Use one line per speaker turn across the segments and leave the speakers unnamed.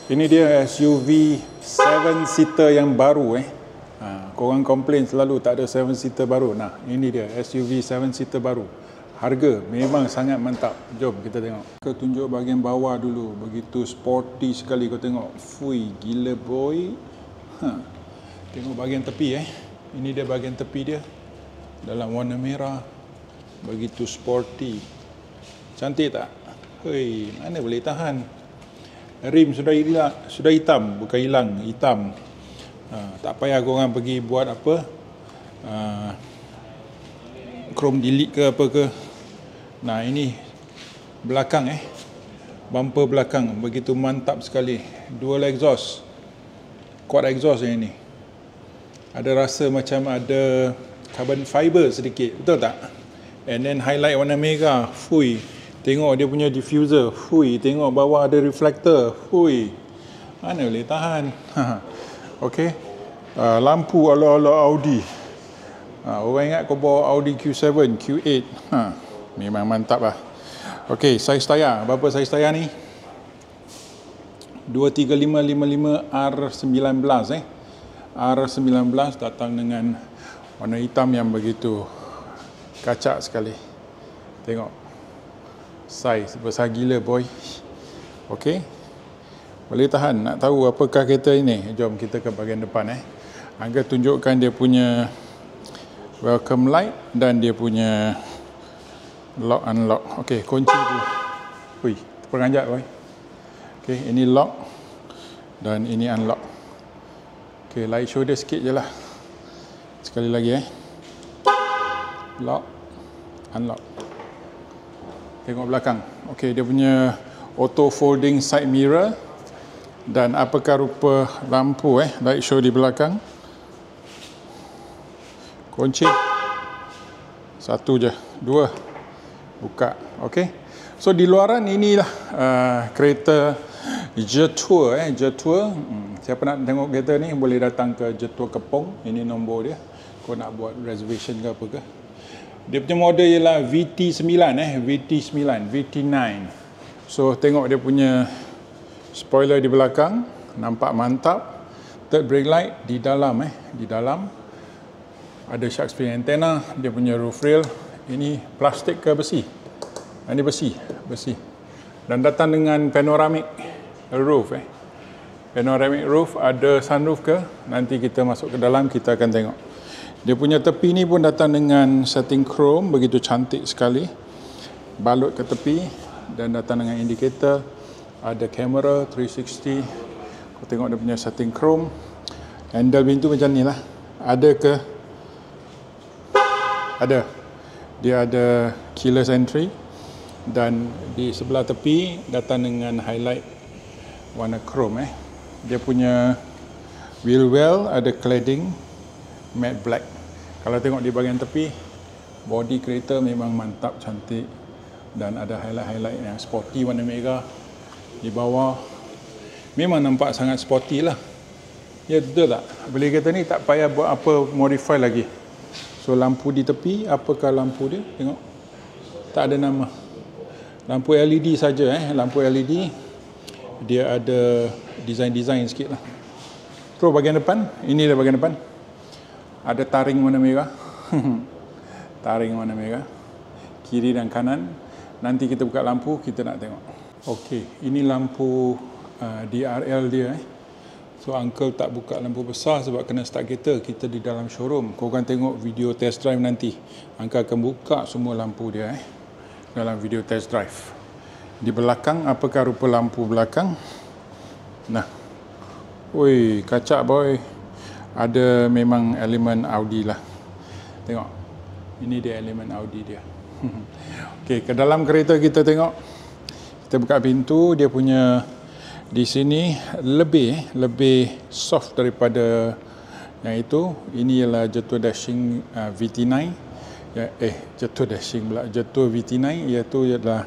Ini dia SUV 7-seater yang baru korang komplain selalu tak ada 7-seater baru. Nah, ini dia SUV 7-seater baru. Harga memang sangat mantap. Jom kita tengok. Kita tunjuk bahagian bawah dulu. Begitu sporty sekali kau tengok. Fui, gila boy. Tengok bahagian tepi Ini dia bahagian tepi dia. Dalam warna merah. Begitu sporty. Cantik tak? Hei, mana boleh tahan. Rim sudah hitam, bukan hitam. Tak payah korang pergi buat apa, chrome delete ke apa ke. Nah, ini belakang bumper belakang begitu mantap sekali. Dual exhaust, quad exhaust yang ini. Ada rasa macam ada carbon fiber sedikit, betul tak? And then highlight warna merah, fui. Tengok dia punya diffuser, fui. Tengok bawah ada reflector, fui. Mana boleh tahan. Okey. Lampu ala-ala Audi. Orang ingat kau bawa Audi Q7, Q8. Memang mantap lah. Okey, saiz tayar. Berapa saiz tayar ni? 23555 R19 R19 datang dengan warna hitam yang begitu kacak sekali. Tengok. Saiz besar gila boy. Okey. Boleh tahan. Nak tahu apakah kereta ini? Jom kita ke bahagian depan Angga tunjukkan dia punya welcome light dan dia punya lock unlock. Okey, kunci tu. Hui, terperanjat boy. Okey, ini lock dan ini unlock. Okey, light shoulder sikit je lah. Sekali lagi lock, unlock. Tengok belakang. Okey, dia punya auto folding side mirror dan apakah rupa lampu light show di belakang. Kunci. Satu je, dua. Buka. Okey. So di luaran inilah kereta Jetour Jetour. Siapa nak tengok kereta ni boleh datang ke Jetour Kepong. Ini nombor dia. Kau nak buat reservation ke apa ke? Dia punya model ialah VT9 VT9. So tengok dia punya spoiler di belakang, nampak mantap. Third brake light di dalam di dalam ada shark fin antenna. Dia punya roof rail ini plastik ke besi? Ini besi. Dan datang dengan panoramic roof panoramic roof. Ada sunroof ke? Nanti kita masuk ke dalam kita akan tengok. Dia punya tepi ni pun datang dengan setting chrome, begitu cantik sekali. Balut ke tepi dan datang dengan indicator. Ada kamera 360. Kau tengok dia punya setting chrome. Handle pintu macam ni lah. Ada ke? Ada. Dia ada keyless entry. Dan di sebelah tepi datang dengan highlight warna chrome Dia punya wheel well ada cladding matte black. Kalau tengok di bahagian tepi, body kereta memang mantap, cantik dan ada highlight-highlight yang sporty warna merah. Di bawah memang nampak sangat sporty lah. Ya, betul tak? Beli kereta ni tak payah buat apa modify lagi. So lampu di tepi, apakah lampu dia? Tengok. Tak ada nama. Lampu LED saja lampu LED. Dia ada design sikit lah. Terus bahagian depan, ini dia bahagian depan. Ada taring warna merah. Taring warna merah. Kiri dan kanan. Nanti kita buka lampu, kita nak tengok. Okey, ini lampu DRL dia So uncle tak buka lampu besar sebab kena start kereta. Kita di dalam showroom. Kau akan tengok video test drive nanti. Uncle akan buka semua lampu dia dalam video test drive. Di belakang, apakah rupa lampu belakang? Nah. Oi, kacak boy. Ada memang elemen Audi lah. Tengok. Ini dia elemen Audi dia. Okey, ke dalam kereta kita tengok. Kita buka pintu, dia punya di sini lebih soft daripada yang itu. Ini ialah Jetour Dashing VT9. Jetour Dashing pula. Jetour VT9 iaitu ialah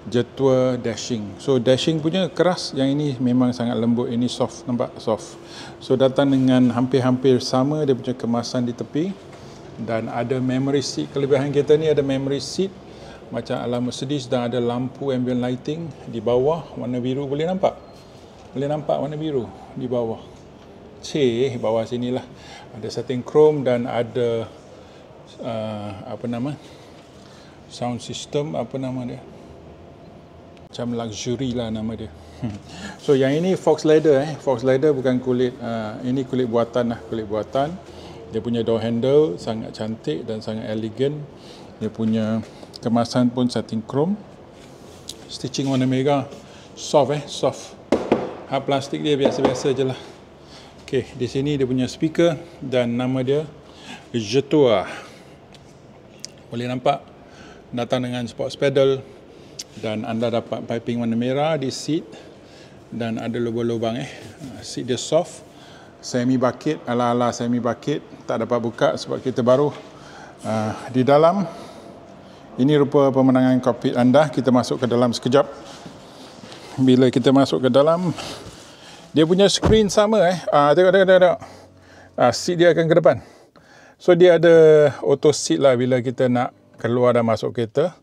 Jetour Dashing. So Dashing punya keras, yang ini memang sangat lembut. Ini soft, nampak soft. So datang dengan hampir-hampir sama dia punya kemasan di tepi. Dan ada memory seat. Kelebihan kereta ni ada memory seat macam ala Mercedes, dan ada lampu ambient lighting di bawah warna biru, boleh nampak? Boleh nampak warna biru di bawah. Bawah sinilah. Ada setting chrome dan ada sound system, macam luxury lah nama dia. So yang ini fox leather fox leather bukan kulit, ini kulit buatan lah, kulit buatan. Dia punya door handle sangat cantik dan sangat elegan. Dia punya kemasan pun setting chrome, stitching warna merah, soft. Plastik dia biasa-biasa je lah. Okey, di sini dia punya speaker dan nama dia Jetour. Boleh nampak datang dengan sports pedal dan anda dapat piping warna merah di seat dan ada lubang-lubang seat dia soft, semi bucket, ala-ala semi bucket, tak dapat buka sebab kita baru. Di dalam ini rupa pemandangan kokpit anda. Kita masuk ke dalam sekejap. Bila kita masuk ke dalam, dia punya screen sama tengok. Seat dia akan ke depan. So dia ada auto seat lah bila kita nak keluar dan masuk kereta.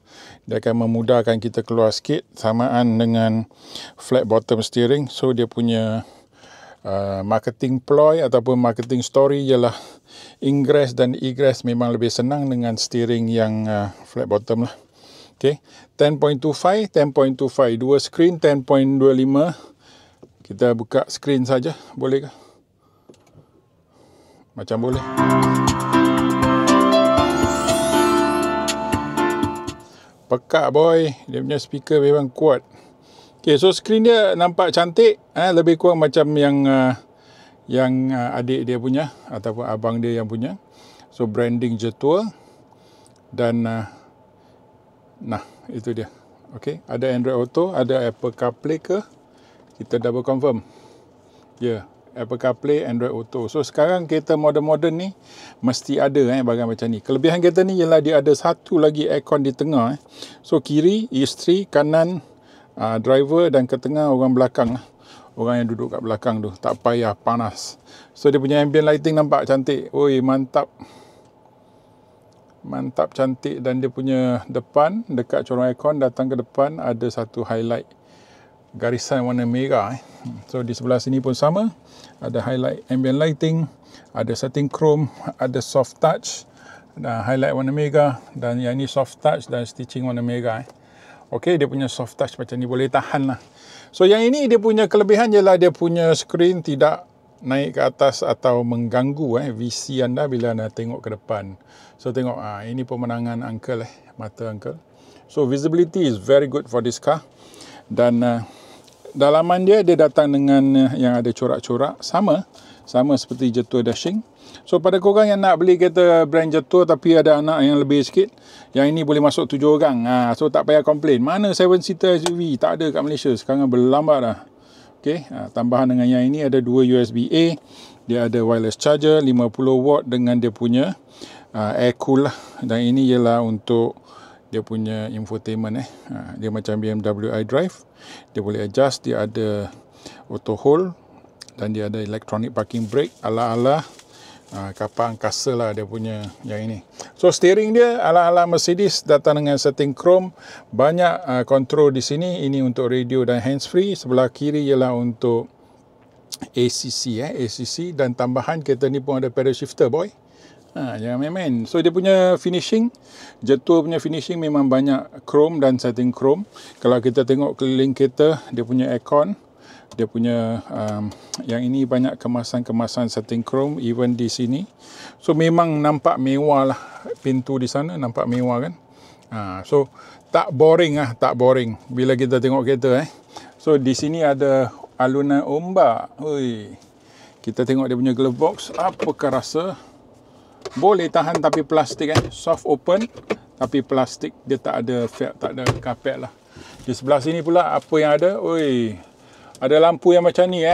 Dia akan memudahkan kita keluar sikit, samaan dengan flat bottom steering. So dia punya marketing ploy ataupun marketing story ialah ingress dan egress memang lebih senang dengan steering yang flat bottom lah. Okay, 10.25, 10.25, dua screen 10.25. Kita buka screen saja, boleh ke? Macam boleh. Pekak boy, dia punya speaker memang kuat. Okay, so screen dia nampak cantik, lebih kurang macam yang adik dia punya ataupun abang dia yang punya. So branding Jetour dan itu dia. Okay, ada Android Auto, ada Apple CarPlay ke? Kita double confirm. Apple CarPlay, Android Auto. So sekarang kereta moden-moden ni mesti ada barang macam ni. Kelebihan kereta ni ialah dia ada satu lagi aircon di tengah. So kiri isteri, kanan driver dan ke tengah orang belakang. Orang yang duduk kat belakang tu, tak payah panas. So dia punya ambient lighting nampak cantik. Oi, mantap. Mantap, cantik. Dan dia punya depan, dekat corong aircon, datang ke depan ada satu highlight garisan warna merah. So di sebelah sini pun sama, ada highlight ambient lighting, ada setting chrome, ada soft touch, dan highlight warna merah, dan yang ni soft touch dan stitching warna merah. Okey, dia punya soft touch macam ni, boleh tahan lah. So yang ini dia punya kelebihan ialah dia punya screen tidak naik ke atas atau mengganggu visi anda bila anda tengok ke depan. So tengok, ini pemandangan uncle, mata uncle. So visibility is very good for this car. Dan dalaman dia datang dengan yang ada corak-corak sama seperti Jetour Dashing. So pada korang yang nak beli kereta brand Jetour tapi ada anak yang lebih sikit, yang ini boleh masuk 7 orang. So tak payah komplain. Mana 7-seater SUV? Tak ada kat Malaysia. Sekarang berlambat dah. Okay, tambahan dengan yang ini ada 2 USB-A. Dia ada wireless charger 50 watt dengan dia punya air cool lah. Dan ini ialah untuk dia punya infotainment dia macam BMW iDrive. Dia boleh adjust, dia ada auto hold dan dia ada electronic parking brake ala-ala kapal angkasa lah dia punya yang ini. So steering dia ala-ala Mercedes, datang dengan setting chrome, banyak control di sini. Ini untuk radio dan handsfree. Sebelah kiri ialah untuk ACC dan tambahan kereta ni pun ada pedal shifter boy. Jangan main-main. So dia punya finishing, Jetour punya finishing memang banyak chrome dan setting chrome. Kalau kita tengok keliling kereta, dia punya aircon, dia punya yang ini banyak kemasan-kemasan setting chrome even di sini. So memang nampak mewah lah. Pintu di sana nampak mewah kan. So tak boring tak boring bila kita tengok kereta So di sini ada alunan ombak. Kita tengok dia punya glove box. Apakah rasa? Boleh tahan tapi plastik soft open tapi plastik, dia tak ada felt, tak ada kapet lah. Di sebelah sini pula apa yang ada? Ada lampu yang macam ni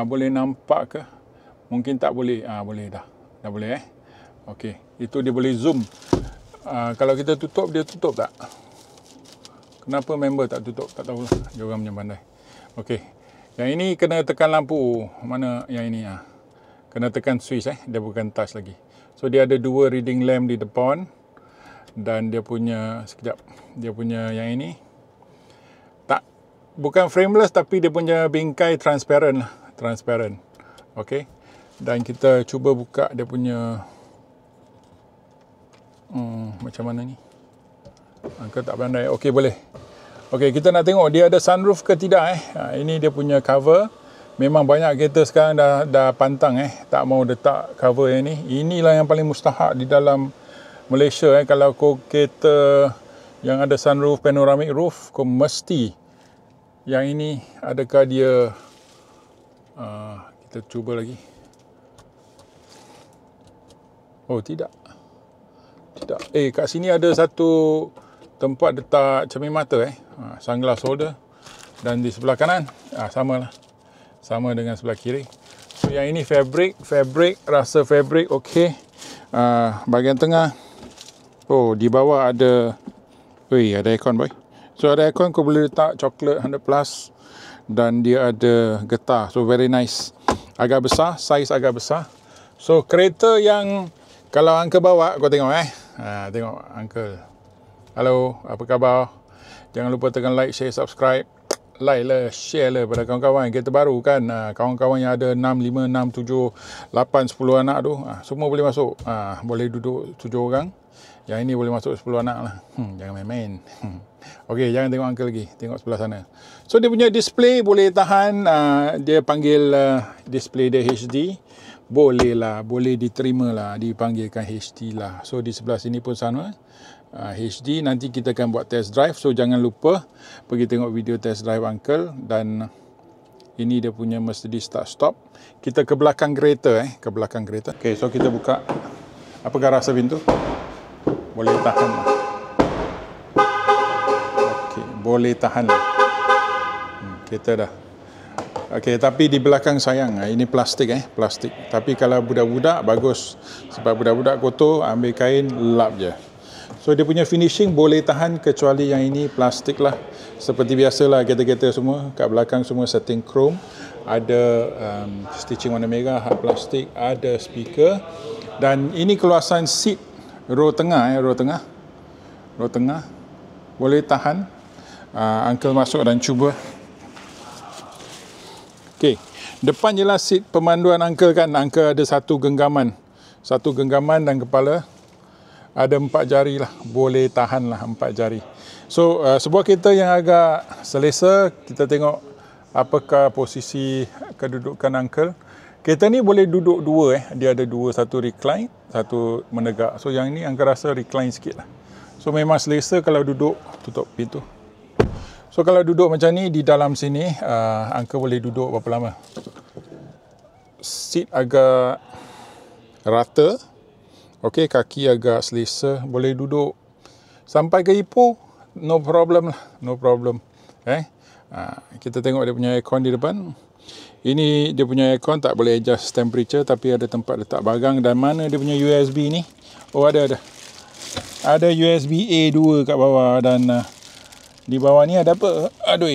boleh nampak ke? Mungkin tak boleh. Boleh dah boleh okey, itu dia boleh zoom. Kalau kita tutup, dia tutup tak? Kenapa member tak tutup? Tak tahulah, dia orang punya pandai. Okey, yang ini kena tekan lampu. Mana yang ini? Kena tekan switch dia bukan touch lagi. So dia ada 2 reading lamp di depan dan dia punya yang ini tak bukan frameless tapi dia punya bingkai transparent lah. Transparent. Okey. Dan kita cuba buka dia punya macam mana ni? Angka tak pandai. Okey, boleh. Okey, kita nak tengok dia ada sunroof ke tidak ini dia punya cover. Memang banyak kereta sekarang dah pantang tak mau letak cover yang ni. Inilah yang paling mustahak di dalam Malaysia kalau kau kereta yang ada sunroof, panoramic roof, kau mesti yang ini. Adakah dia kita cuba lagi. Oh, tidak. Kat sini ada satu tempat letak cermin mata sunglass holder, dan di sebelah kanan samalah. Sama dengan sebelah kiri. So yang ini fabric, rasa fabric okey. Bahagian tengah, oh di bawah ada aircon boy. So ada aircon, kau boleh letak coklat 100 plus, dan dia ada getah. So very nice. Agak besar, saiz agak besar. So kereta yang kalau uncle bawa, kau tengok tengok uncle. Halo, apa khabar? Jangan lupa tekan like, share, subscribe. Like lah, share lah pada kawan-kawan. Kereta baru kan, kawan-kawan yang ada 6, 5, 6, 7, 8, 10 anak tu, semua boleh masuk. Boleh duduk 7 orang. Yang ini boleh masuk 10 anak lah. Jangan main-main. Okey, jangan tengok uncle lagi. Tengok sebelah sana. So dia punya display boleh tahan. Dia panggil display dia HD. Boleh lah, boleh diterima lah, dipanggilkan HD lah. So di sebelah sini pun sama. HD. Nanti kita akan buat test drive. So jangan lupa pergi tengok video test drive uncle. Dan ini dia punya Mercedes start stop. Kita ke belakang kereta ke belakang kereta. Okey, so kita buka. Apakah rasa pintu? Boleh tahan lah. Okey, boleh tahan lah. Kereta dah. Okey, tapi di belakang sayang, ini plastik plastik. Tapi kalau budak-budak bagus, sebab budak-budak kotor, ambil kain lap je. So dia punya finishing boleh tahan, kecuali yang ini plastik lah. Seperti biasalah kereta-kereta semua kat belakang semua setting chrome. Ada stitching warna merah, hard plastik, ada speaker. Dan ini keluasan seat row tengah row tengah boleh tahan. Uncle masuk dan cuba. Okey, depan je lah seat pemanduan uncle kan. Uncle ada satu genggaman dan kepala. Ada 4 jari lah, boleh tahan lah 4 jari. So sebuah kereta yang agak selesa. Kita tengok apakah posisi kedudukan uncle. Kereta ni boleh duduk dua dia ada dua, satu recline, satu menegak. So yang ni uncle rasa recline sikit lah. So memang selesa kalau duduk. Tutup pintu. So kalau duduk macam ni di dalam sini, uncle boleh duduk berapa lama. Seat agak rata. Okey, kaki agak selesa, boleh duduk sampai ke Ipoh, no problem lah, no problem. Kita tengok dia punya aircon di depan. Ini dia punya aircon tak boleh adjust temperature, tapi ada tempat letak barang. Dan mana dia punya USB ni? Oh, ada USB A2 kat bawah. Dan di bawah ni ada apa? Aduh.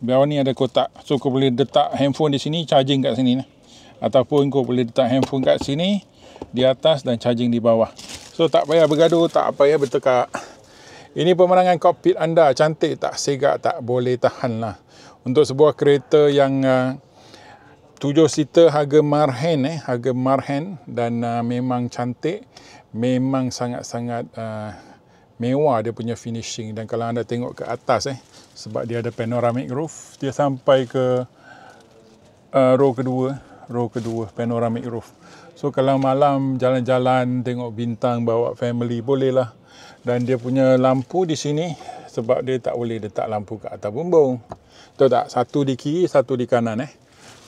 Bawah ni ada kotak. So kau boleh letak handphone di sini, charging kat sini. Ataupun kau boleh letak handphone kat sini, di atas, dan charging di bawah. So tak payah bergaduh, tak payah bertekak. Ini pemandangan kokpit anda. Cantik tak? Segak tak? Boleh tahan lah. Untuk sebuah kereta yang 7 seater harga marhen, dan memang cantik. Memang sangat-sangat mewah dia punya finishing. Dan kalau anda tengok ke atas sebab dia ada panoramic roof, dia sampai ke row kedua panoramic roof. So kalau malam jalan-jalan tengok bintang bawa family boleh lah. Dan dia punya lampu di sini, sebab dia tak boleh letak lampu kat atas bumbung. Tahu tak? Satu di kiri, satu di kanan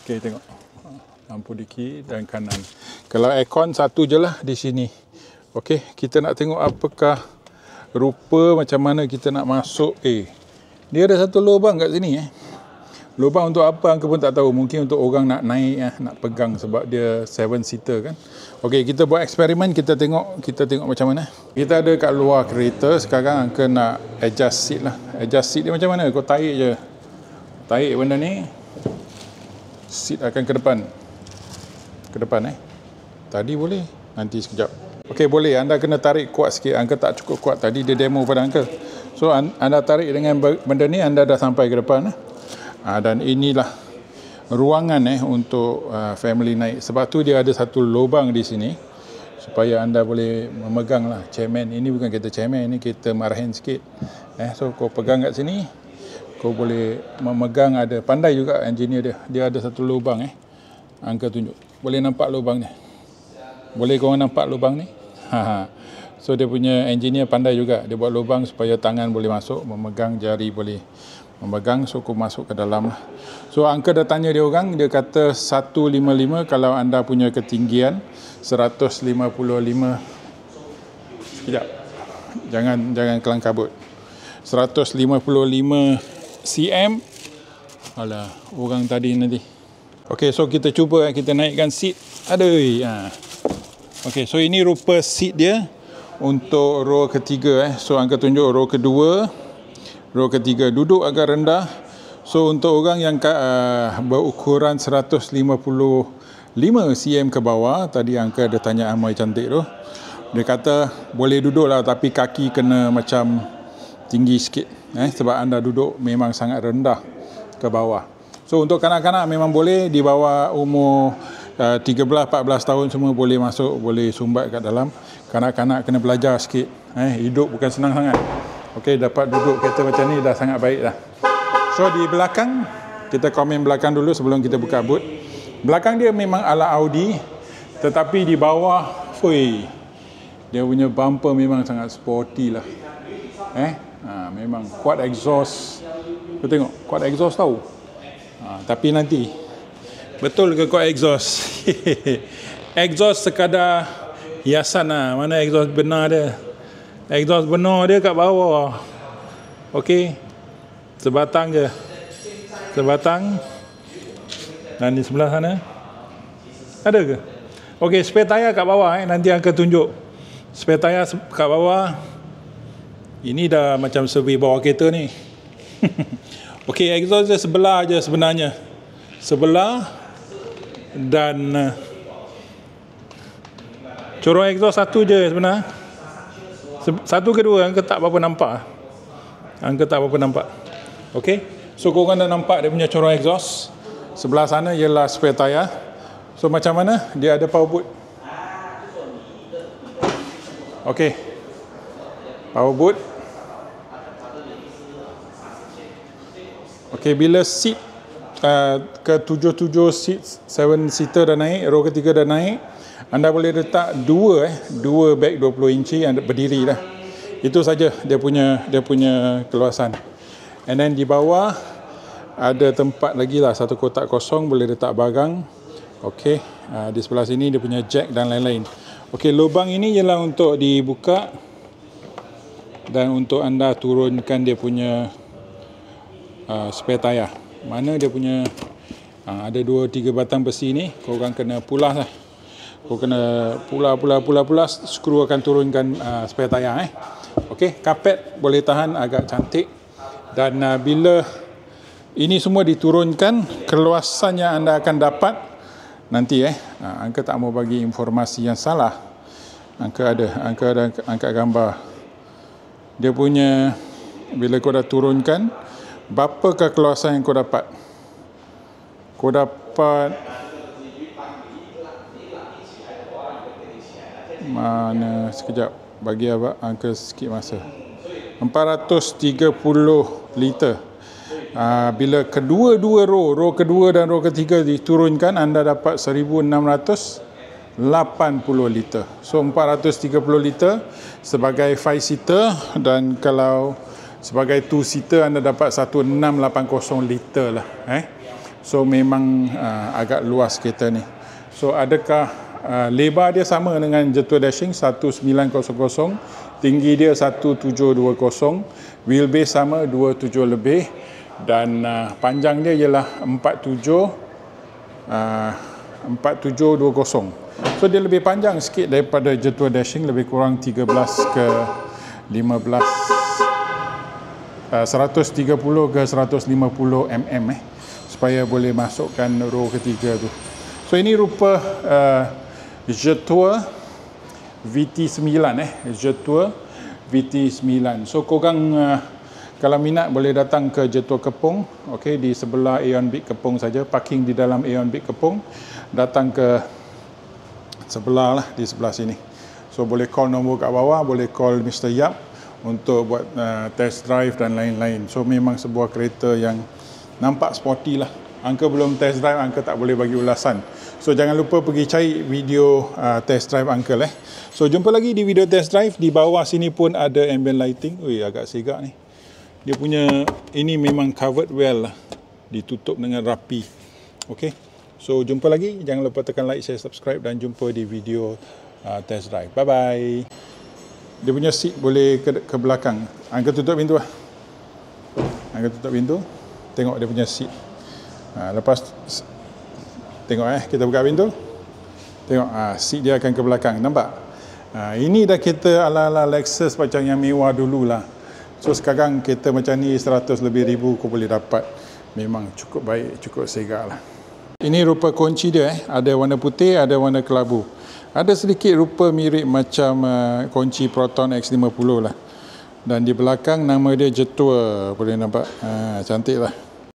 Okey, tengok. Lampu di kiri dan kanan. Kalau aircon satu je lah di sini. Okey, kita nak tengok apakah rupa macam mana kita nak masuk. Dia ada satu lubang kat sini Lubang untuk apa angka pun tak tahu. Mungkin untuk orang nak naik nak pegang, sebab dia 7 seater kan. Okey, kita buat eksperimen. Kita tengok macam mana. Kita ada kat luar kereta. Sekarang angka nak adjust seat lah. Adjust seat dia macam mana? Kau tarik je. Tarik benda ni, seat akan ke depan. Tadi boleh, nanti sekejap. Okey, boleh. Anda kena tarik kuat sikit. Angka tak cukup kuat. Tadi dia demo pada angka. So anda tarik dengan benda ni, anda dah sampai ke depan. Dan inilah ruangan untuk family naik. Sebab tu dia ada satu lubang di sini supaya anda boleh memegang lah. Chairman ini bukan kereta chairman, ini kereta marahin sikit. So kau pegang kat sini, kau boleh memegang. Ada pandai juga engineer dia. Dia ada satu lubang Angka tunjuk. Boleh nampak lubang ni? Boleh korang nampak lubang ni? So dia punya engineer pandai juga. Dia buat lubang supaya tangan boleh masuk, memegang, jari boleh memegang. So kau masuk ke dalam. So angka dah tanya dia orang, dia kata 155 kalau anda punya ketinggian 155. Sekejap. Jangan kelang kabut. 155 cm. Alah, orang tadi nanti. Okey, so kita cuba kita naikkan seat. Aduh. Okey, so ini rupa seat dia untuk row ketiga. So angka tunjuk row kedua, row ketiga. Duduk agak rendah. So untuk orang yang berukuran 155 cm ke bawah, tadi angka ada tanya Amoy cantik tu, dia kata boleh duduk lah, tapi kaki kena macam tinggi sikit sebab anda duduk memang sangat rendah ke bawah. So untuk kanak-kanak memang boleh, di bawah umur 13-14 tahun semua boleh masuk, boleh sumbat kat dalam. Kanak-kanak kena belajar sikit. Hidup bukan senang sangat. Okey, dapat duduk kereta macam ni dah sangat baik dah. So di belakang, kita komen belakang dulu sebelum kita buka boot. Belakang dia memang ala Audi, tetapi di bawah, dia punya bumper memang sangat sporty lah. Memang quad exhaust. Kau tengok, quad exhaust tahu. Tapi nanti, betul ke quad exhaust? Exhaust sekadar hiasan lah. Mana exhaust benar dia? Exhaust benar dia kat bawah. Okey, sebatang je. Sebatang. Dan di sebelah sana ada ke? Okey, spare tayar kat bawah. Nanti akan tunjuk spare tayar kat bawah. Ini dah macam survey bawah kereta ni. Okey, exhaust dia sebelah je sebenarnya. Sebelah. Dan corong exhaust satu je sebenarnya. Satu ke dua, angka tak berapa nampak. Angka tak berapa nampak. Okey, so korang dah nampak dia punya corong exhaust. Sebelah sana ialah spare tayar. So macam mana? Dia ada power boot. Okey, power boot. Okey, bila seat ke 7 seat 7 seater dah naik, row ketiga dah naik, anda boleh letak dua beg 20 inci yang berdiri dah. Itu saja dia punya keluasan. And then di bawah ada tempat lagi lah, satu kotak kosong boleh letak barang. Okey, di sebelah sini dia punya jack dan lain-lain. Okey, lubang ini ialah untuk dibuka dan untuk anda turunkan dia punya spare tayar. Mana dia punya ada 2-3 batang besi ni, korang kena pulas lah. Kau kena pula skru akan turunkan spare tayar. Okey, kapet boleh tahan, agak cantik. Dan bila ini semua diturunkan, keluasan yang anda akan dapat nanti angka tak mau bagi informasi yang salah. Angka angka gambar. Dia punya bila kau dah turunkan, berapakah keluasan yang kau dapat? Kau dapat mana, sekejap bagi abang angka sikit masa. 430 liter. Bila kedua-dua row kedua dan row ketiga diturunkan, anda dapat 1680 liter. So 430 liter sebagai 5 seater, dan kalau sebagai 2 seater anda dapat 1680 liter lah. So memang agak luas kereta ni. So adakah lebar dia sama dengan Jetour Dashing 1900, tinggi dia 1720, wheelbase sama 27 lebih, dan panjang dia ialah 4720. So dia lebih panjang sikit daripada Jetour Dashing, lebih kurang 13 ke 15 130 ke 150 mm supaya boleh masukkan row ketiga tu. So ini rupa Jetour VT9 Jetour VT9. So korang Kalau minat boleh datang ke Jetua Kepong, okey, di sebelah Aeon Big Kepong saja, parking di dalam Aeon Big Kepong, datang ke sebelah lah, di sebelah sini. So boleh call nombor kat bawah, boleh call Mr. Yap untuk buat test drive dan lain-lain. So memang sebuah kereta yang nampak sporty lah. Angka belum test drive, Angka tak boleh bagi ulasan. So jangan lupa pergi cari video test drive Uncle So jumpa lagi di video test drive. Di bawah sini pun ada ambient lighting. Ui, agak segak ni. Dia punya ini memang covered well lah, ditutup dengan rapi. Okey. So jumpa lagi, jangan lupa tekan like, share, subscribe dan jumpa di video test drive. Bye bye. Dia punya seat boleh ke belakang. Angkat tutup pintu lah. Angkat tutup pintu. Tengok dia punya seat. Lepas tengok kita buka pintu. Tengok seat dia akan ke belakang. Nampak? Ini dah kereta ala-ala Lexus macam yang mewah dululah. So sekarang kereta macam ni 100 lebih ribu kau boleh dapat. Memang cukup baik, cukup segak lah. Ini rupa kunci dia ada warna putih, ada warna kelabu. Ada sedikit rupa mirip macam kunci Proton X50 lah. Dan di belakang nama dia Jetua, boleh nampak. Cantik lah.